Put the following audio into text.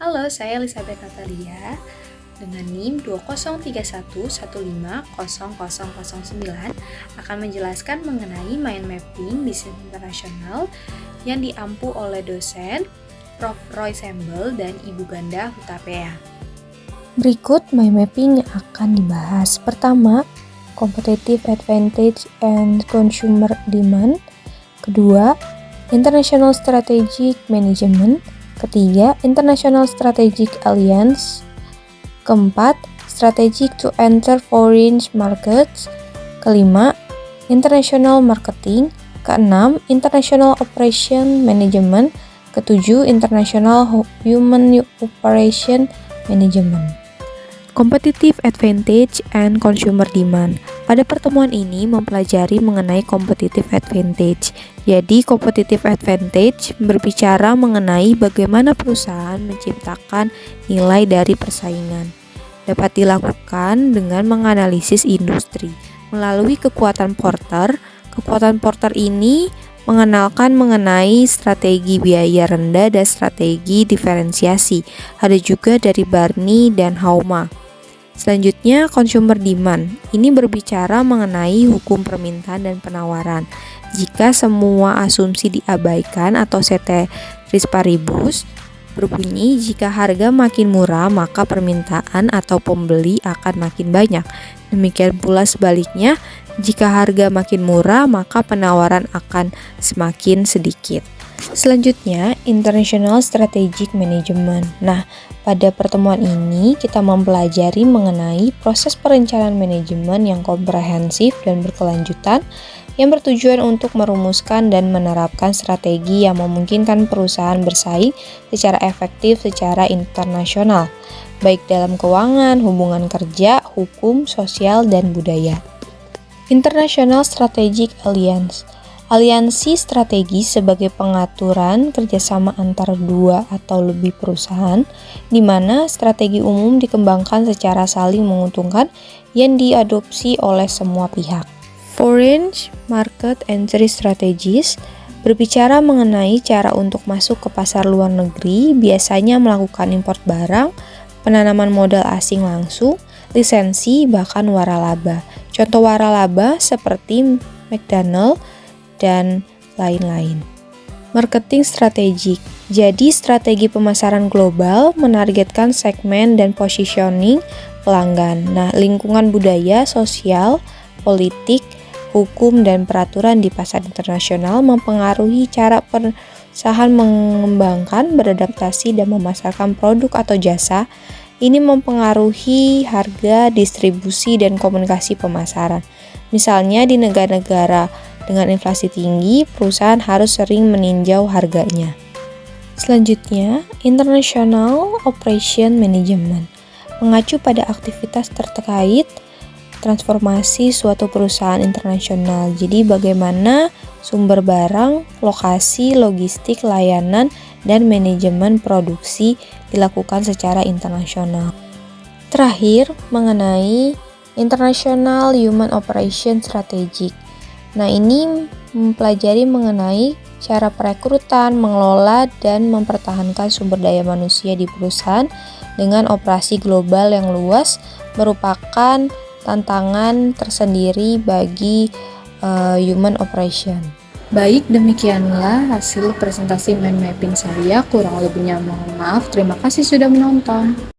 Halo, saya Elizabeth Natalia dengan NIM 2031150009 akan menjelaskan mengenai mind mapping bisnis internasional yang diampu oleh dosen Prof. Roy Sembel dan Ibu Ganda Hutapea. Berikut mind mapping yang akan dibahas. Pertama, competitive advantage and consumer demand. Kedua, international strategic management. Ketiga, international strategic alliance. Keempat, strategic to enter foreign markets. Kelima, international marketing. Keenam, international operation management. Ketujuh, international human operation management. Competitive advantage and consumer demand. Pada pertemuan ini mempelajari mengenai competitive advantage. Jadi, competitive advantage berbicara mengenai bagaimana perusahaan menciptakan nilai dari persaingan. Dapat dilakukan dengan menganalisis industri melalui kekuatan Porter. Kekuatan Porter ini mengenalkan mengenai strategi biaya rendah dan strategi diferensiasi. Ada juga dari Barney dan Hauma. Selanjutnya, consumer demand. Ini berbicara mengenai hukum permintaan dan penawaran. Jika semua asumsi diabaikan atau ceteris paribus berbunyi, jika harga makin murah, maka permintaan atau pembeli akan makin banyak. Demikian pula sebaliknya, jika harga makin murah, maka penawaran akan semakin sedikit. Selanjutnya, International Strategic Management. Nah, pada pertemuan ini kita mempelajari mengenai proses perencanaan manajemen yang komprehensif dan berkelanjutan yang bertujuan untuk merumuskan dan menerapkan strategi yang memungkinkan perusahaan bersaing secara efektif secara internasional, baik dalam keuangan, hubungan kerja, hukum, sosial, dan budaya. International Strategic Alliance. Aliansi strategis sebagai pengaturan kerjasama antara dua atau lebih perusahaan, di mana strategi umum dikembangkan secara saling menguntungkan yang diadopsi oleh semua pihak. Foreign Market Entry Strategies berbicara mengenai cara untuk masuk ke pasar luar negeri, biasanya melakukan impor barang, penanaman modal asing langsung, lisensi, bahkan waralaba. Contoh waralaba seperti McDonald dan lain-lain. Marketing strategik. Jadi strategi pemasaran global menargetkan segmen dan positioning pelanggan. Nah, lingkungan budaya, sosial, politik, hukum, dan peraturan di pasar internasional mempengaruhi cara perusahaan mengembangkan, beradaptasi, dan memasarkan produk atau jasa. Ini mempengaruhi harga, distribusi, dan komunikasi pemasaran. Misalnya di negara-negara dengan inflasi tinggi, perusahaan harus sering meninjau harganya. Selanjutnya, International Operation Management mengacu pada aktivitas terkait transformasi suatu perusahaan internasional. Jadi bagaimana sumber barang, lokasi, logistik, layanan, dan manajemen produksi dilakukan secara internasional. Terakhir, mengenai International Human Operation Strategic. Nah, ini mempelajari mengenai cara perekrutan, mengelola, dan mempertahankan sumber daya manusia di perusahaan dengan operasi global yang luas merupakan tantangan tersendiri bagi human operation. Baik, demikianlah hasil presentasi mind mapping saya. Kurang lebihnya mohon maaf. Terima kasih sudah menonton.